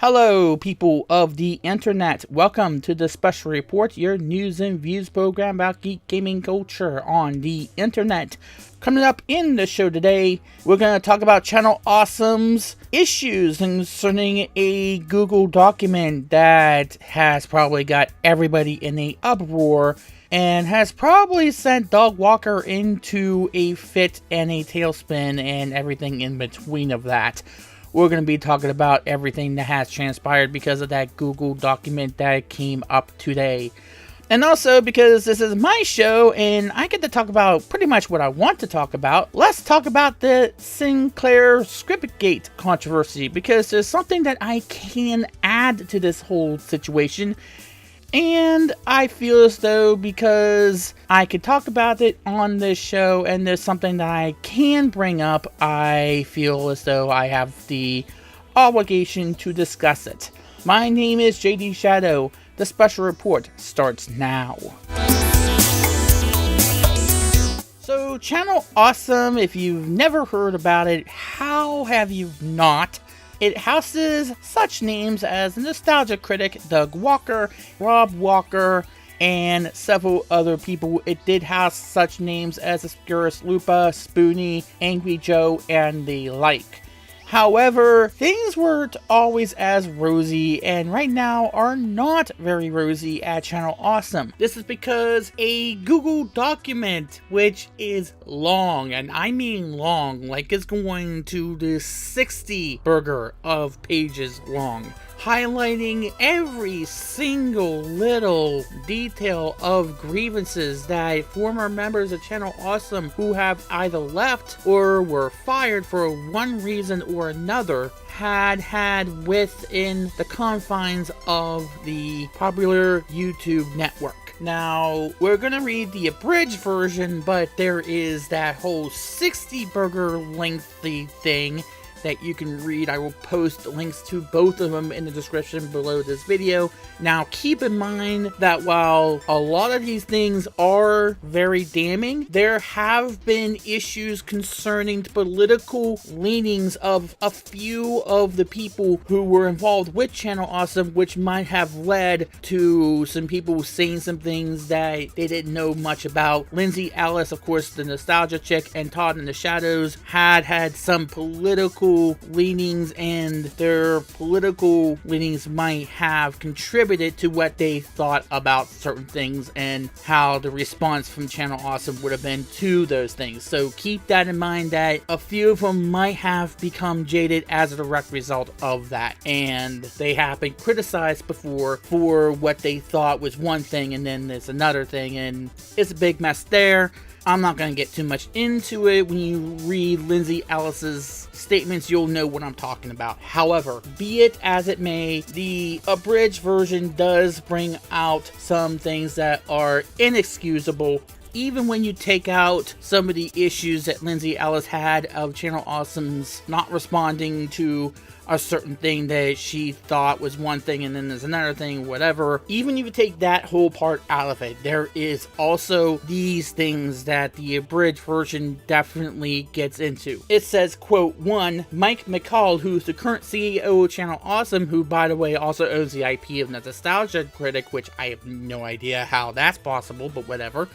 Hello, people of the internet. Welcome to the Special Report, your news and views program about geek gaming culture on the internet. Coming up in the show today, we're going to talk about Channel Awesome's issues concerning a Google document that has probably got everybody in a uproar and has probably sent Doug Walker into a fit and a tailspin and everything in between of that. We're going to be talking about everything that has transpired because of that Google document that came up today. And also, because this is my show and I get to talk about pretty much what I want to talk about, let's talk about the Sinclair ScriptGate controversy, because there's something that I can add to this whole situation. And I feel as though because I could talk about it on this show and there's something that I can bring up, I feel as though I have the obligation to discuss it. My name is JD Shadow. The Special Report starts now. So, Channel Awesome, if you've never heard about it, how have you not? It houses such names as nostalgia critic Doug Walker, Rob Walker, and several other people. It did house such names as Oscurus Lupa, Spoonie, Angry Joe, and the like. However, things weren't always as rosy, and right now are not very rosy at Channel Awesome. This is because a Google document, which is long, and I mean long, like it's going to the 60 burger of pages long, highlighting every single little detail of grievances that former members of Channel Awesome who have either left or were fired for one reason or another had within the confines of the popular YouTube network. Now, we're gonna read the abridged version, but there is that whole 60 burger lengthy thing that you can read. I will post links to both of them in the description below this video. Now, keep in mind that while a lot of these things are very damning, there have been issues concerning political leanings of a few of the people who were involved with Channel Awesome, which might have led to some people saying some things that they didn't know much about. Lindsay Ellis, of course, the nostalgia chick, and Todd in the Shadows had some political leanings, and their political leanings might have contributed to what they thought about certain things and how the response from Channel Awesome would have been to those things. So keep that in mind, that a few of them might have become jaded as a direct result of that, and they have been criticized before for what they thought was one thing and then there's another thing, and it's a big mess there. I'm not going to get too much into it. When you read Lindsay Ellis's statements, you'll know what I'm talking about. However, be it as it may, the abridged version does bring out some things that are inexcusable. Even when you take out some of the issues that Lindsay Ellis had of Channel Awesome's not responding to a certain thing that she thought was one thing and then there's another thing, whatever. Even if you take that whole part out of it, there is also these things that the abridged version definitely gets into. It says, quote, 1. Mike McCall, who's the current CEO of Channel Awesome, who, by the way, also owns the IP of the Nostalgia Critic, which I have no idea how that's possible, but whatever,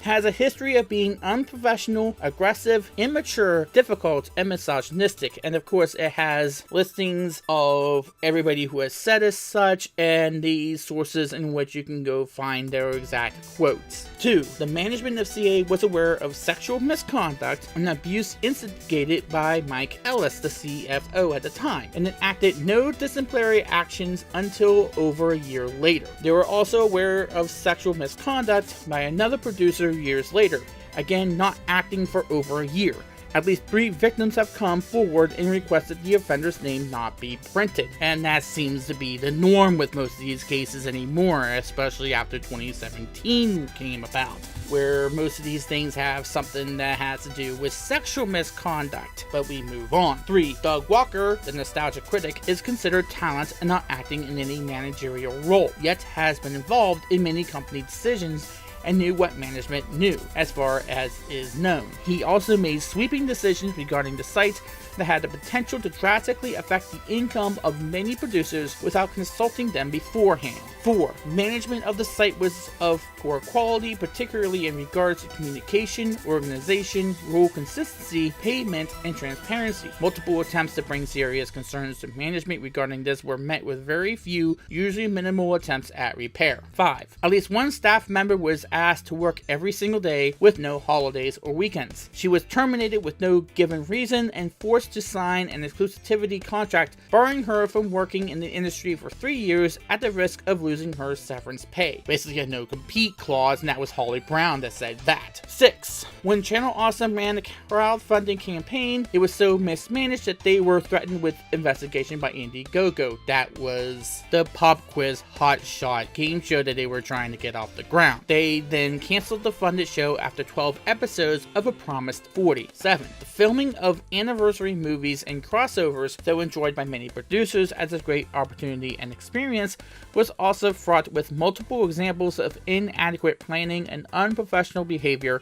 has a history of being unprofessional, aggressive, immature, difficult, and misogynistic. And of course, it has listings of everybody who has said as such and the sources in which you can go find their exact quotes. 2. The management of CA was aware of sexual misconduct and abuse instigated by Mike Ellis, the CFO at the time, and enacted no disciplinary actions until over a year later. They were also aware of sexual misconduct by another producer years later, again not acting for over a year. At least 3 victims have come forward and requested the offender's name not be printed, and that seems to be the norm with most of these cases anymore, especially after 2017 came about, where most of these things have something that has to do with sexual misconduct. But we move on. 3. Doug Walker, the nostalgia critic, is considered talented and not acting in any managerial role, yet has been involved in many company decisions and knew what management knew, as far as is known. He also made sweeping decisions regarding the site that had the potential to drastically affect the income of many producers without consulting them beforehand. 4. Management of the site was of poor quality, particularly in regards to communication, organization, rule consistency, payment, and transparency. Multiple attempts to bring serious concerns to management regarding this were met with very few, usually minimal attempts at repair. 5. At least one staff member was asked to work every single day with no holidays or weekends. She was terminated with no given reason and forced to sign an exclusivity contract, barring her from working in the industry for 3 years at the risk of losing her severance pay. Basically a no-compete clause, and that was Holly Brown that said that. 6. When Channel Awesome ran a crowdfunding campaign, it was so mismanaged that they were threatened with investigation by Indiegogo. That was the pop quiz hotshot game show that they were trying to get off the ground. They then canceled the funded show after 12 episodes of a promised 47. The filming of anniversary movies and crossovers, though enjoyed by many producers as a great opportunity and experience, was also fraught with multiple examples of inadequate planning and unprofessional behavior,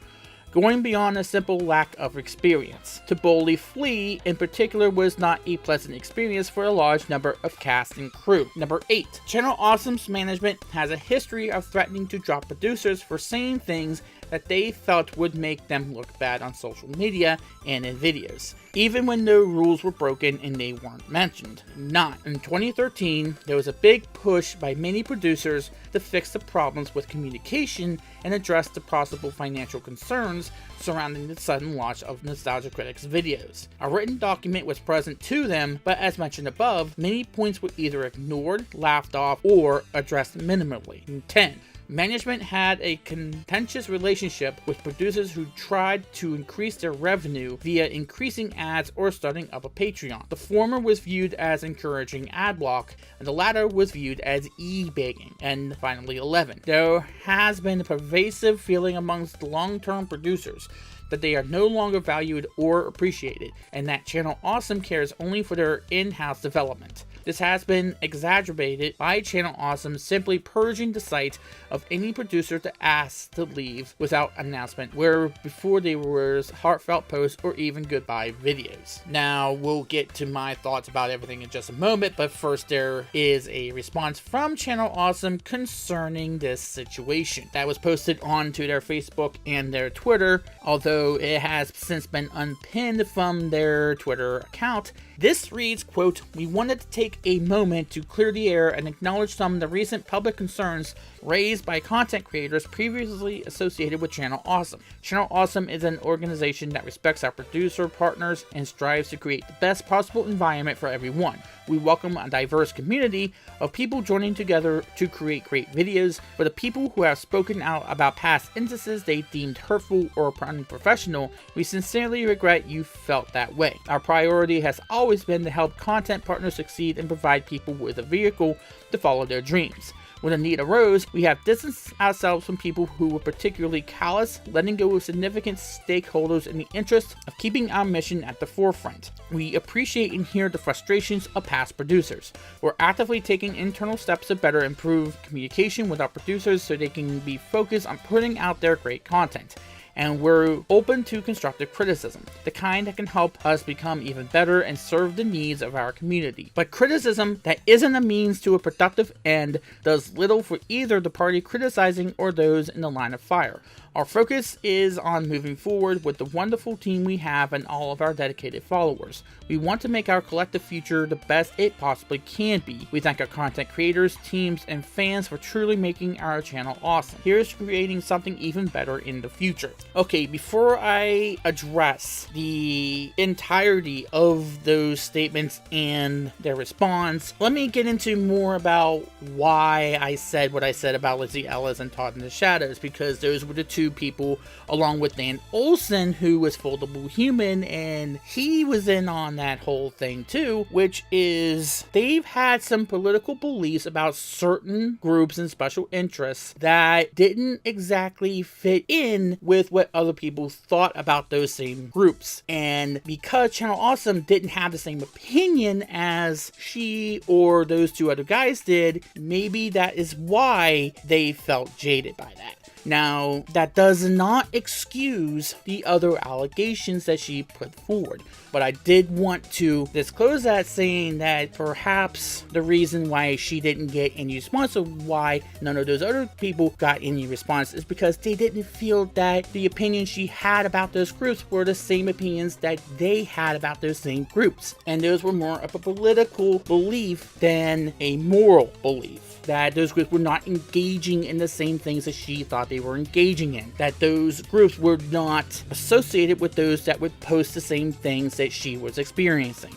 going beyond a simple lack of experience. To boldly flee, in particular, was not a pleasant experience for a large number of cast and crew. Number 8. Channel Awesome's management has a history of threatening to drop producers for saying things that they felt would make them look bad on social media and in videos, even when no rules were broken and they weren't mentioned. 9. In 2013, there was a big push by many producers to fix the problems with communication and address the possible financial concerns surrounding the sudden launch of Nostalgia Critic's videos. A written document was present to them, but as mentioned above, many points were either ignored, laughed off, or addressed minimally. 10. Management had a contentious relationship with producers who tried to increase their revenue via increasing ads or starting up a Patreon. The former was viewed as encouraging ad block, and the latter was viewed as e-begging. And finally, 11. There has been a pervasive feeling amongst long-term producers that they are no longer valued or appreciated, and that Channel Awesome cares only for their in-house development. This has been exacerbated by Channel Awesome simply purging the site of any producer to ask to leave without announcement, where before there was heartfelt posts or even goodbye videos. Now, we'll get to my thoughts about everything in just a moment, but first there is a response from Channel Awesome concerning this situation that was posted onto their Facebook and their Twitter, although it has since been unpinned from their Twitter account. This reads, quote, "We wanted to take a moment to clear the air and acknowledge some of the recent public concerns raised by content creators previously associated with Channel Awesome. Channel Awesome is an organization that respects our producer partners and strives to create the best possible environment for everyone. We welcome a diverse community of people joining together to create great videos. For the people who have spoken out about past instances they deemed hurtful or unprofessional, we sincerely regret you felt that way. Our priority has always been to help content partners succeed and provide people with a vehicle to follow their dreams. When a need arose, we have distanced ourselves from people who were particularly callous, letting go of significant stakeholders in the interest of keeping our mission at the forefront. We appreciate and hear the frustrations of past producers. We're actively taking internal steps to better improve communication with our producers so they can be focused on putting out their great content. And we're open to constructive criticism, the kind that can help us become even better and serve the needs of our community. But criticism that isn't a means to a productive end does little for either the party criticizing or those in the line of fire. Our focus is on moving forward with the wonderful team we have and all of our dedicated followers. We want to make our collective future the best it possibly can be. We thank our content creators, teams, and fans for truly making our channel awesome. Here's creating something even better in the future." Okay, before I address the entirety of those statements and their response, let me get into more about why I said what I said about Lizzie Ellis and Todd in the Shadows, because those were the two people, along with Dan Olsen, who was Foldable Human, and he was in on that whole thing too, which is they've had some political beliefs about certain groups and special interests that didn't exactly fit in with what other people thought about those same groups. And because Channel Awesome didn't have the same opinion as she or those two other guys did, maybe that is why they felt jaded by that. Now, that does not excuse the other allegations that she put forward, but I did want to disclose that, saying that perhaps the reason why she didn't get any response, or why none of those other people got any response, is because they didn't feel that the opinions she had about those groups were the same opinions that they had about those same groups. And those were more of a political belief than a moral belief. That those groups were not engaging in the same things that she thought they were engaging in. That those groups were not associated with those that would post the same things that she was experiencing.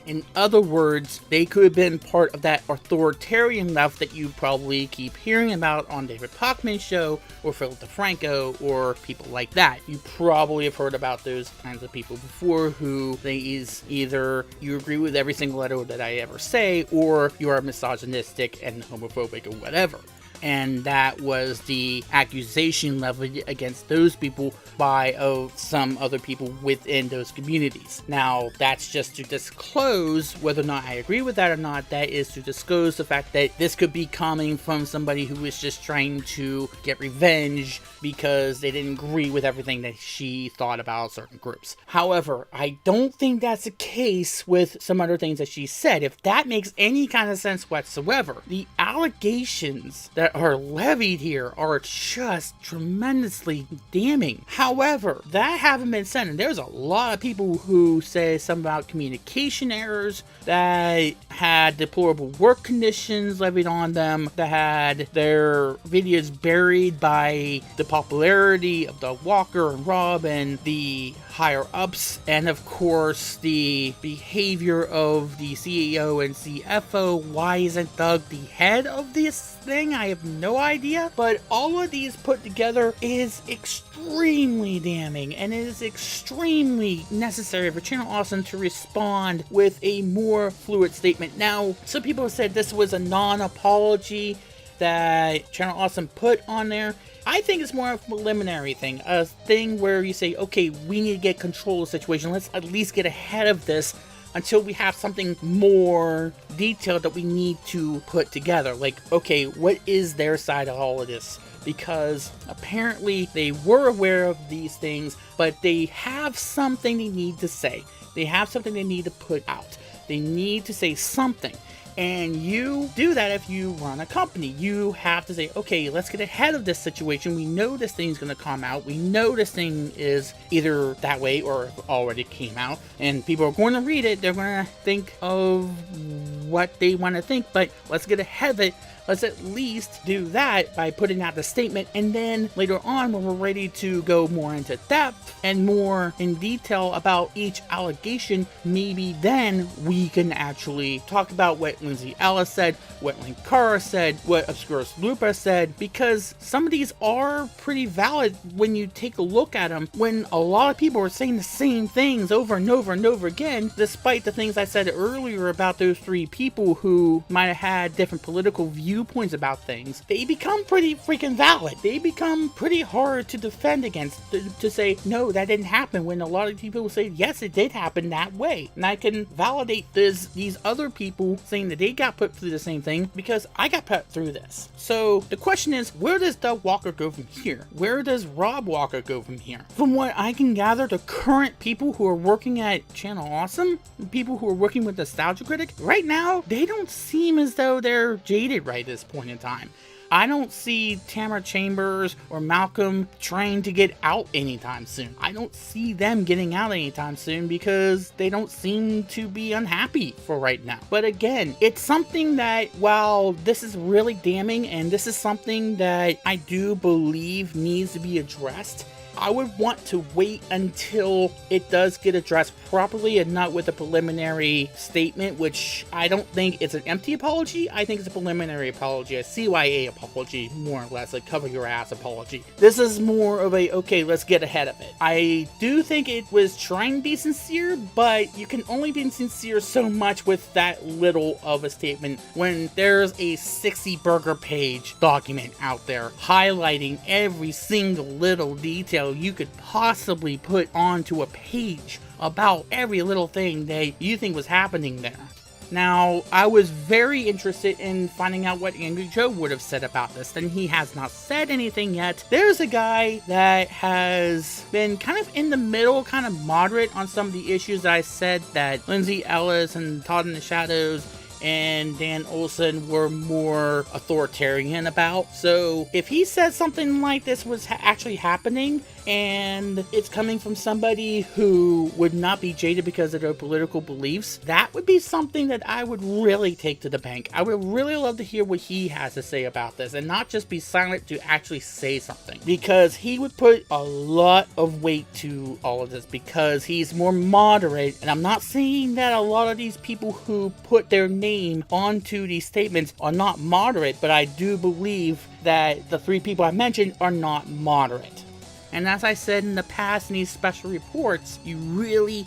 In other words, they could have been part of that authoritarian left that you probably keep hearing about on David Pakman's show, or Philip DeFranco, or people like that. You probably have heard about those kinds of people before, who they is either you agree with every single letter that I ever say, or you are misogynistic and homophobic or whatever. And that was the accusation leveled against those people by some other people within those communities. Now, that's just to disclose whether or not I agree with that or not. That is to disclose the fact that this could be coming from somebody who is just trying to get revenge because they didn't agree with everything that she thought about certain groups. However, I don't think that's the case with some other things that she said. If that makes any kind of sense whatsoever, the allegations that are levied here are just tremendously damning. However, that having been said, and there's a lot of people who say something about communication errors, that had deplorable work conditions levied on them, that had their videos buried by the popularity of Doug Walker and Rob and the higher ups, and of course the behavior of the CEO and CFO. Why isn't Doug the head of this thing? I have no idea. But all of these put together is extremely damning, and it is extremely necessary for Channel Awesome to respond with a more fluid statement. Now, some people have said this was a non-apology that Channel Awesome put on there. I think it's more of a preliminary thing, a thing where you say, okay, we need to get control of the situation. Let's at least get ahead of this until we have something more detailed that we need to put together. Like, okay, what is their side of all of this? Because apparently they were aware of these things, but they have something they need to say. They have something they need to put out. They need to say something. And you do that if you run a company. You have to say, okay, let's get ahead of this situation. We know this thing's going to come out. We know this thing is either that way or already came out. And people are going to read it. They're going to think of what they want to think. But let's get ahead of it. Let's at least do that by putting out the statement, and then later on, when we're ready to go more into depth and more in detail about each allegation, maybe then we can actually talk about what Lindsay Ellis said, what Linkara said, what Obscurus Lupa said, because some of these are pretty valid when you take a look at them, when a lot of people are saying the same things over and over and over again, despite the things I said earlier about those three people who might have had different political viewpoints about things. They become pretty freaking valid. They become pretty hard to defend against, to say, no, that didn't happen, when a lot of people say, yes, it did happen that way. And I can validate these other people saying that they got put through the same thing because I got put through this. So the question is, where does Doug Walker go from here? Where does Rob Walker go from here? From what I can gather, the current people who are working at Channel Awesome, people who are working with Nostalgia Critic, right now, they don't seem as though they're jaded right at this point in time. I don't see Tamara Chambers or Malcolm trying to get out anytime soon. I don't see them getting out anytime soon because they don't seem to be unhappy for right now. But again, it's something that, while this is really damning and this is something that I do believe needs to be addressed, I would want to wait until it does get addressed properly and not with a preliminary statement, which I don't think it's an empty apology. I think it's a preliminary apology, a CYA apology, more or less, a cover your ass apology. This is more of a, okay, let's get ahead of it. I do think it was trying to be sincere, but you can only be sincere so much with that little of a statement when there's a 60 burger page document out there highlighting every single little detail you could possibly put onto a page about every little thing that you think was happening there. Now, I was very interested in finding out what Angry Joe would have said about this, and he has not said anything yet. There's a guy that has been kind of in the middle, kind of moderate on some of the issues that I said that Lindsay Ellis and Todd in the Shadows and Dan Olson were more authoritarian about. So if he says something like this was actually happening, and it's coming from somebody who would not be jaded because of their political beliefs, that would be something that I would really take to the bank. I would really love to hear what he has to say about this, and not just be silent, to actually say something, because he would put a lot of weight to all of this, because he's more moderate. And I'm not saying that a lot of these people who put their name onto these statements are not moderate, but I do believe that the three people I mentioned are not moderate. And as I said in the past in these special reports, you really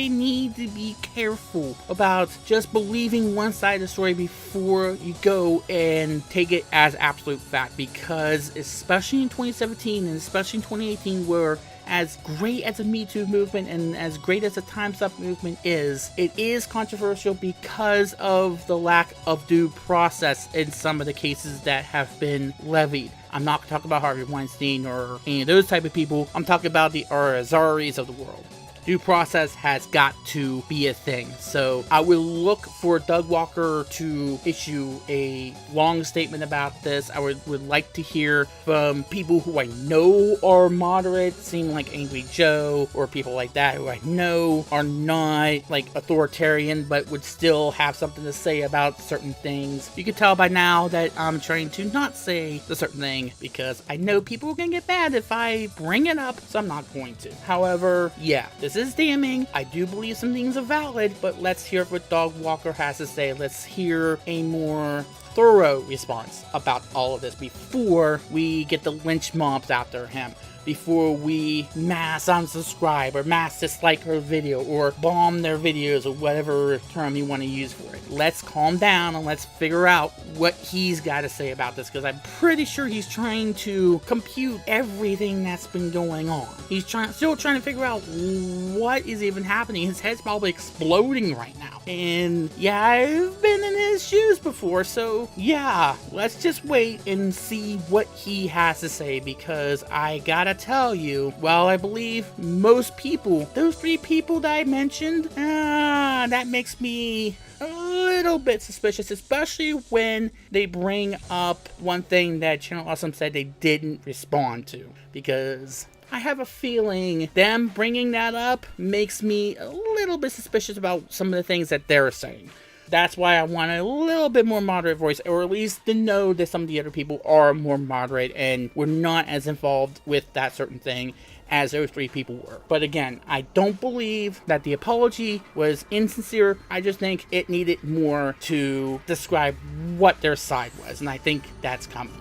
need to be careful about just believing one side of the story before you go and take it as absolute fact. Because especially in 2017 and especially in 2018, where as great as the Me Too movement and as great as the Time's Up movement is, it is controversial because of the lack of due process in some of the cases that have been levied. I'm not talking about Harvey Weinstein or any of those type of people. I'm talking about the Azaris of the world. Due process has got to be a thing. So I will look for Doug Walker to issue a long statement about this. I would like to hear from people who I know are moderate, seem like Angry Joe, or people like that who I know are not like authoritarian, but would still have something to say about certain things. You can tell by now that I'm trying to not say the certain thing, because I know people are going to get mad if I bring it up, so I'm not going to. However, yeah, this is damning. I do believe some things are valid, but let's hear what Doug Walker has to say. Let's hear a more thorough response about all of this before we get the lynch mobs after him, before we mass unsubscribe or mass dislike her video or bomb their videos, or whatever term you want to use for it. Let's calm down and let's figure out what he's got to say about this, because I'm pretty sure he's trying to compute everything that's been going on. He's still trying to figure out what is even happening. His head's probably exploding right now. And yeah, I've been in his shoes before, so yeah, let's just wait and see what he has to say, because I gotta tell you, well, I believe most people, those three people that I mentioned, that makes me a little bit suspicious, especially when they bring up one thing that Channel Awesome said they didn't respond to, because I have a feeling them bringing that up makes me a little bit suspicious about some of the things that they're saying. That's why I want a little bit more moderate voice, or at least to know that some of the other people are more moderate and were not as involved with that certain thing as those three people were. But again, I don't believe that the apology was insincere. I just think it needed more to describe what their side was, and I think that's coming.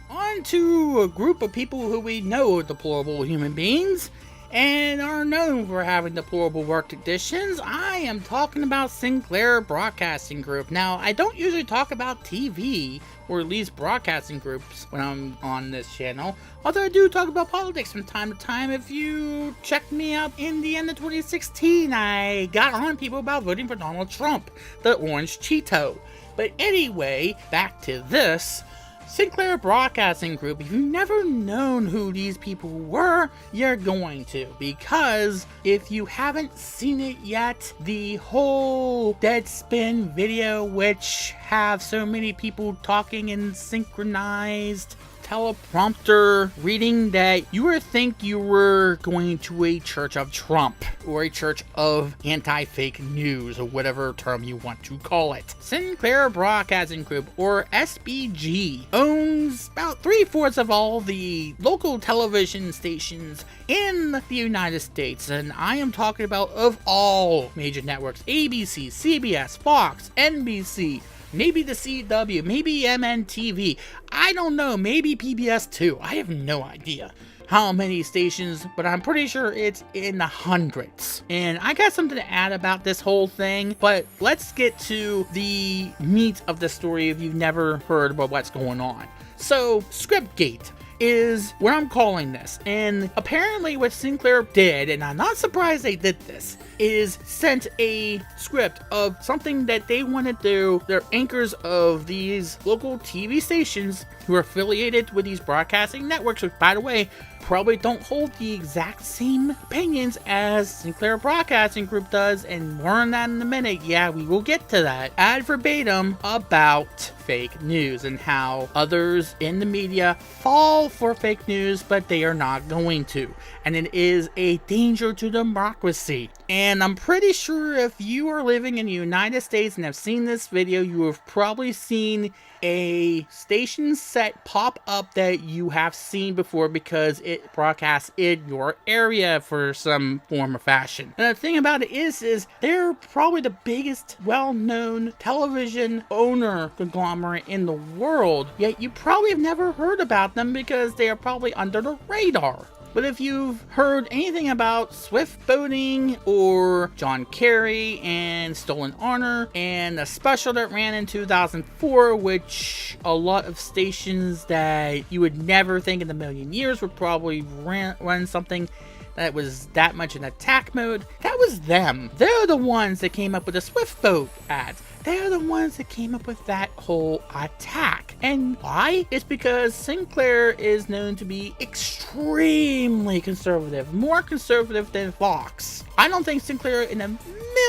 On to a group of people who we know are deplorable human beings and are known for having deplorable work conditions. I am talking about Sinclair Broadcasting Group. Now, I don't usually talk about TV, or at least broadcasting groups, when I'm on this channel, although I do talk about politics from time to time. If you check me out in the end of 2016, I got on people about voting for Donald Trump, the orange Cheeto. But anyway, back to this. Sinclair Broadcasting Group, if you've never known who these people were, you're going to, because if you haven't seen it yet, the whole Deadspin video, which have so many people talking in synchronized teleprompter reading that you would think you were going to a church of Trump or a church of anti-fake news, or whatever term you want to call it. Sinclair Broadcasting Group, or SBG, owns about 3/4 of all the local television stations in the United States, and I am talking about of all major networks: ABC, CBS, Fox, NBC, maybe the CW, maybe MNTV, I don't know, maybe PBS too. I have no idea how many stations, but I'm pretty sure it's in the hundreds. And I got something to add about this whole thing, but let's get to the meat of the story if you've never heard about what's going on. So, ScriptGate. is what I'm calling this. And apparently what Sinclair did, and I'm not surprised they did this, is sent a script of something that they want to do. They're anchors of these local TV stations who are affiliated with these broadcasting networks, which, by the way, probably don't hold the exact same opinions as Sinclair Broadcasting Group does, and more on that in a minute. Yeah, we will get to that ad verbatim about fake news and how others in the media fall for fake news, but they are not going to. And it is a danger to democracy. And I'm pretty sure if you are living in the United States and have seen this video, you have probably seen a station set pop up that you have seen before because it broadcasts in your area for some form or fashion. And the thing about it is they're probably the biggest well-known television owner conglomerate in the world, yet you probably have never heard about them because they are probably under the radar. But if you've heard anything about Swift boating or John Kerry and Stolen Honor and a special that ran in 2004, which a lot of stations that you would never think in a million years would probably run something that was that much in attack mode, that was them. They're the ones that came up with the Swift boat ads. They're the ones that came up with that whole attack. And why? It's because Sinclair is known to be extremely conservative, more conservative than Fox. I don't think Sinclair in a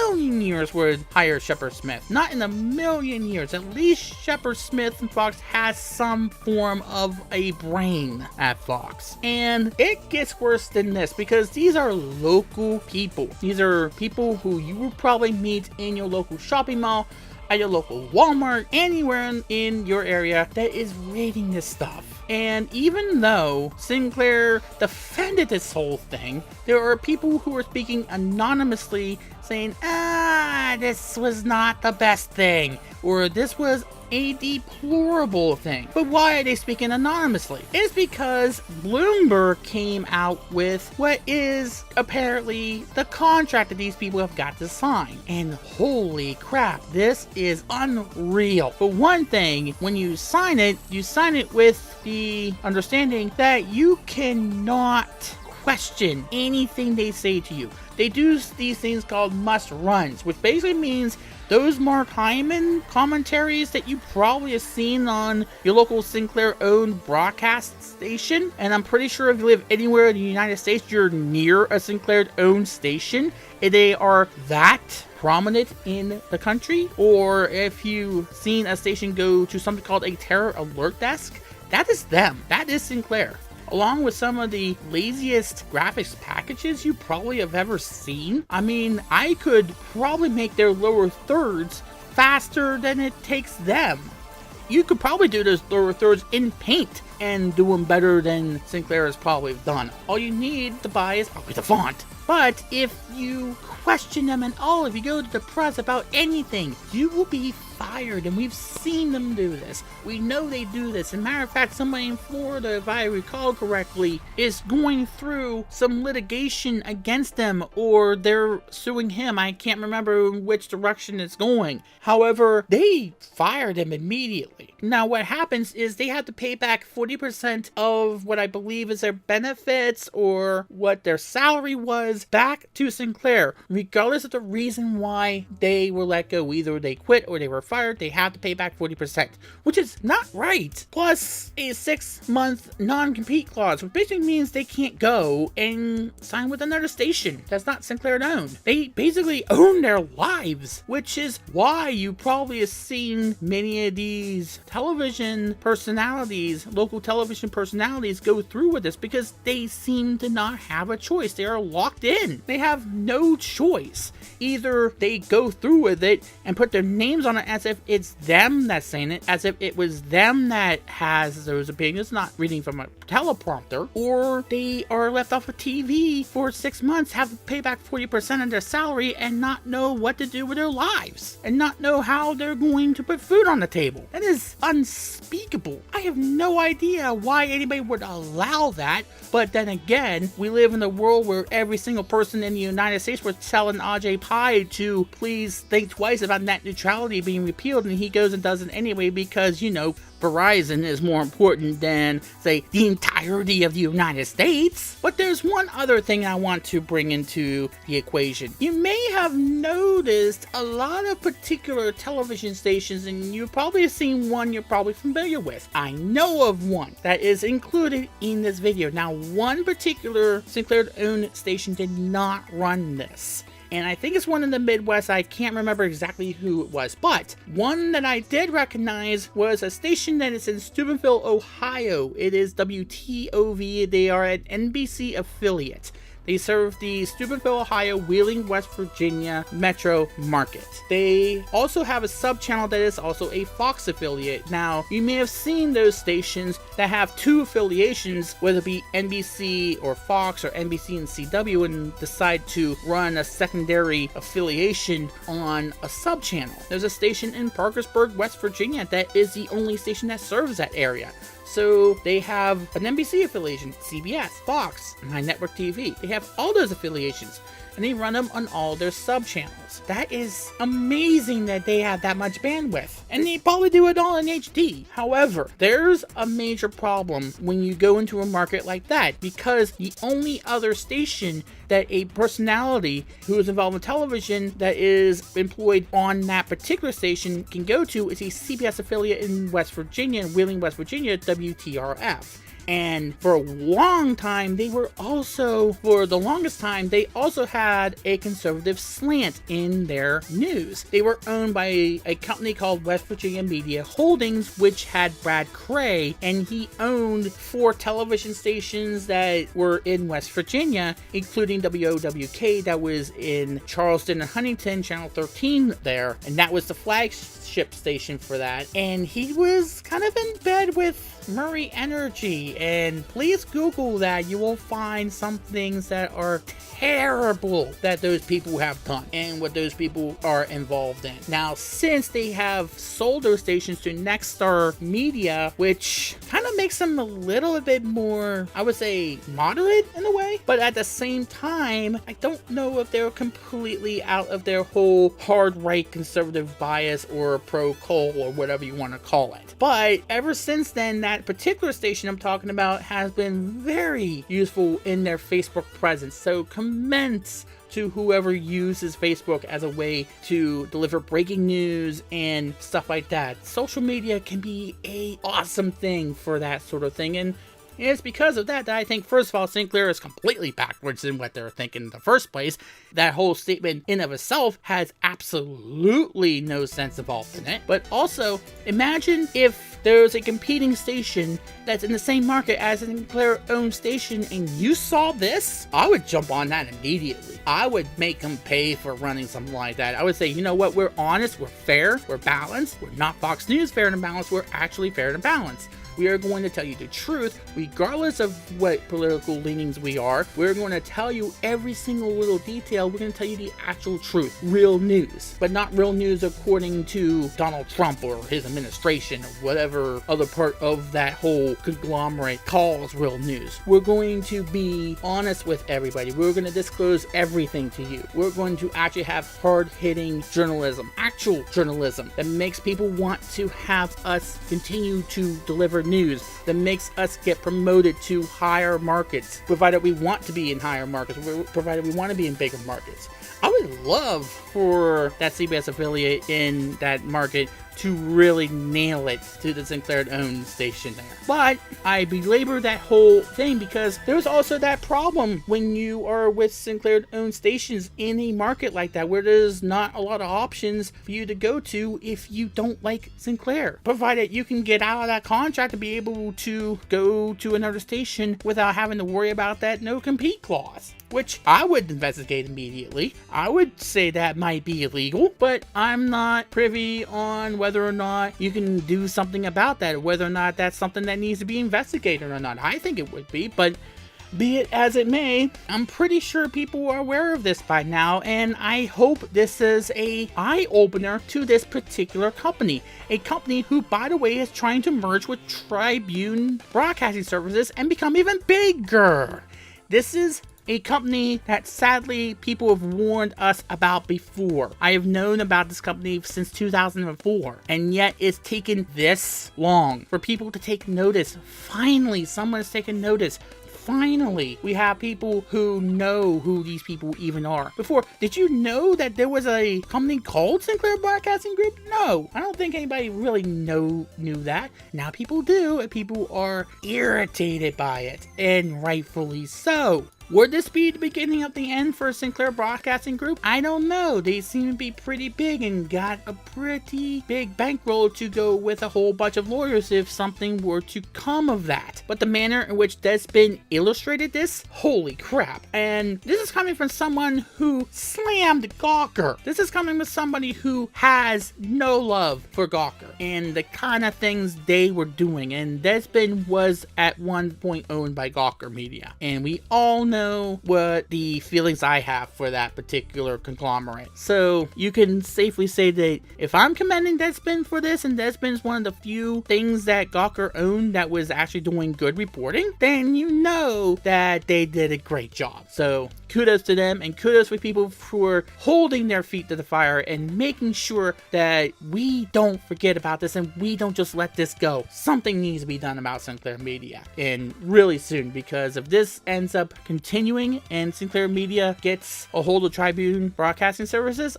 million years would hire Shepard Smith. Not in a million years. At least Shepard Smith and Fox has some form of a brain at Fox. And it gets worse than this because these are local people. These are people who you will probably meet in your local shopping mall, at your local Walmart, anywhere in your area that is rating this stuff. And even though Sinclair defended this whole thing, there are people who are speaking anonymously saying, this was not the best thing, or this was a deplorable thing. But why are they speaking anonymously? It's because Bloomberg came out with what is apparently the contract that these people have got to sign. And holy crap, this is unreal. For one thing, when you sign it with the understanding that you cannot question anything they say to you. They do these things called must runs, which basically means those Mark Hyman commentaries that you probably have seen on your local Sinclair owned broadcast station, and I'm pretty sure if you live anywhere in the United States, you're near a Sinclair owned station, they are that prominent in the country. Or if you've seen a station go to something called a terror alert desk, that is them. That is Sinclair. Along with some of the laziest graphics packages you probably have ever seen. I mean, I could probably make their lower thirds faster than it takes them. You could probably do those lower thirds in Paint and do them better than Sinclair has probably done. All you need to buy is probably the font. But if you question them at all, if you go to the press about anything, you will be fired, and we've seen them do this. We know they do this. As a matter of fact, somebody in Florida, if I recall correctly, is going through some litigation against them, or they're suing him. I can't remember which direction it's going. However, they fired him immediately. Now, what happens is they have to pay back 40% of what I believe is their benefits or what their salary was back to Sinclair, regardless of the reason why they were let go. Either they quit or they were fired, they have to pay back 40%, which is not right. Plus a 6-month non-compete clause, which basically means they can't go and sign with another station that's not Sinclair owned. They basically own their lives, which is why you probably have seen many of these television personalities, local television personalities, go through with this, because they seem to not have a choice. They are locked in. They have no choice. Either they go through with it and put their names on it as if it's them that's saying it, as if it was them that has those opinions, not reading from a teleprompter, or they are left off of TV for 6 months, have to pay back 40% of their salary and not know what to do with their lives, and not know how they're going to put food on the table. That is unspeakable. I have no idea why anybody would allow that, but then again, we live in a world where every single person in the United States was telling Ajay Pai to please think twice about net neutrality being repealed, and he goes and does it anyway because, you know, Verizon is more important than, say, the entirety of the United States. But there's one other thing I want to bring into the equation. You may have noticed a lot of particular television stations, and you've probably seen one you're probably familiar with. I know of one that is included in this video. Now, one particular Sinclair-owned station did not run this, and I think it's one in the Midwest. I can't remember exactly who it was, but one that I did recognize was a station that is in Steubenville, Ohio. It is WTOV. They are an NBC affiliate. They serve the Steubenville, Ohio, Wheeling, West Virginia metro market. They also have a sub-channel that is also a Fox affiliate. Now, you may have seen those stations that have two affiliations, whether it be NBC or Fox or NBC and CW, and decide to run a secondary affiliation on a sub-channel. There's a station in Parkersburg, West Virginia that is the only station that serves that area. So they have an NBC affiliation, CBS, Fox, My Network TV. They have all those affiliations, and they run them on all their sub-channels. That is amazing that they have that much bandwidth, and they probably do it all in HD. However, there's a major problem when you go into a market like that, because the only other station that a personality who is involved in television that is employed on that particular station can go to is a CBS affiliate in West Virginia, in Wheeling, West Virginia, WTRF. And for a long time, they also had a conservative slant in their news. They were owned by a company called West Virginia Media Holdings, which had Brad Cray, and he owned 4 television stations that were in West Virginia, including WOWK that was in Charleston and Huntington, Channel 13 there, and that was the flagship station for that. And he was kind of in bed with Murray Energy, and please Google that. You will find some things that are terrible that those people have done and what those people are involved in. Now, since they have sold those stations to Nexstar Media, which kind of makes them a little bit more, I would say, moderate in a way, but at the same time, I don't know if they're completely out of their whole hard right conservative bias or pro-coal or whatever you want to call it. But ever since then, that particular station I'm talking about has been very useful in their Facebook presence. So commence to whoever uses Facebook as a way to deliver breaking news and stuff like that. Social media can be an awesome thing for that sort of thing, and it's because of that I think, first of all, Sinclair is completely backwards in what they're thinking in the first place. That whole statement in of itself has absolutely no sense involved in it. But also, imagine if there's a competing station that's in the same market as a Sinclair-owned station and you saw this. I would jump on that immediately. I would make them pay for running something like that. I would say, you know what, we're honest, we're fair, we're balanced, we're not Fox News fair and balanced, we're actually fair and balanced. We are going to tell you the truth, regardless of what political leanings we are. We're going to tell you every single little detail. We're going to tell you the actual truth, real news, but not real news according to Donald Trump or his administration or whatever other part of that whole conglomerate calls real news. We're going to be honest with everybody. We're going to disclose everything to you. We're going to actually have hard-hitting journalism, actual journalism that makes people want to have us continue to deliver news, that makes us get promoted to higher markets, provided we want to be in higher markets, provided we want to be in bigger markets. I would love for that CBS affiliate in that market to really nail it to the Sinclair-owned station there. But I belabor that whole thing because there's also that problem when you are with Sinclair-owned stations in a market like that, where there's not a lot of options for you to go to if you don't like Sinclair. Provided you can get out of that contract to be able to go to another station without having to worry about that no-compete clause, which I would investigate immediately. I would say that might be illegal, but I'm not privy on whether or not you can do something about that, whether or not that's something that needs to be investigated or not. I think it would be, but be it as it may, I'm pretty sure people are aware of this by now, and I hope this is an eye-opener to this particular company. A company who, by the way, is trying to merge with Tribune Broadcasting Services and become even bigger. This is a company that sadly people have warned us about before. I have known about this company since 2004, and yet it's taken this long for people to take notice. Finally, someone has taken notice. Finally, we have people who know who these people even are. Before, did you know that there was a company called Sinclair Broadcasting Group? No, I don't think anybody really knew that. Now people do, and people are irritated by it, and rightfully so. Would this be the beginning of the end for Sinclair Broadcasting Group? I don't know. They seem to be pretty big and got a pretty big bankroll to go with a whole bunch of lawyers if something were to come of that. But the manner in which Deadspin illustrated this, holy crap. And this is coming from someone who slammed Gawker. This is coming from somebody who has no love for Gawker and the kind of things they were doing. And Deadspin was at one point owned by Gawker Media. And we all know what the feelings I have for that particular conglomerate. So you can safely say that if I'm commending Deadspin for this, and Deadspin is one of the few things that Gawker owned that was actually doing good reporting, then you know that they did a great job. So kudos to them, and kudos for people for holding their feet to the fire and making sure that we don't forget about this and we don't just let this go. Something needs to be done about Sinclair Media, and really soon, because if this ends up continuing and Sinclair Media gets a hold of Tribune Broadcasting Services,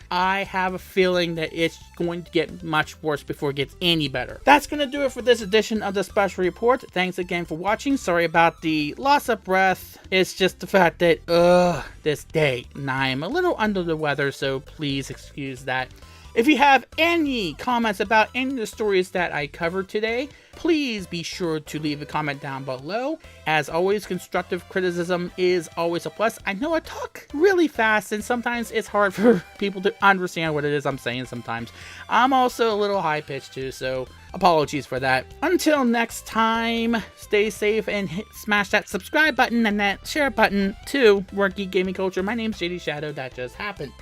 I have a feeling that it's going to get much worse before it gets any better. That's going to do it for this edition of the Special Report. Thanks again for watching. Sorry about the loss of breath. It's just the fact that, this day, and I'm a little under the weather, so please excuse that. If you have any comments about any of the stories that I covered today, please be sure to leave a comment down below. As always, constructive criticism is always a plus. I know I talk really fast and sometimes it's hard for people to understand what it is I'm saying sometimes. I'm also a little high-pitched too, so apologies for that. Until next time, stay safe and smash that subscribe button and that share button to more Geek Gaming Culture. My name's JD Shadow. That just happened.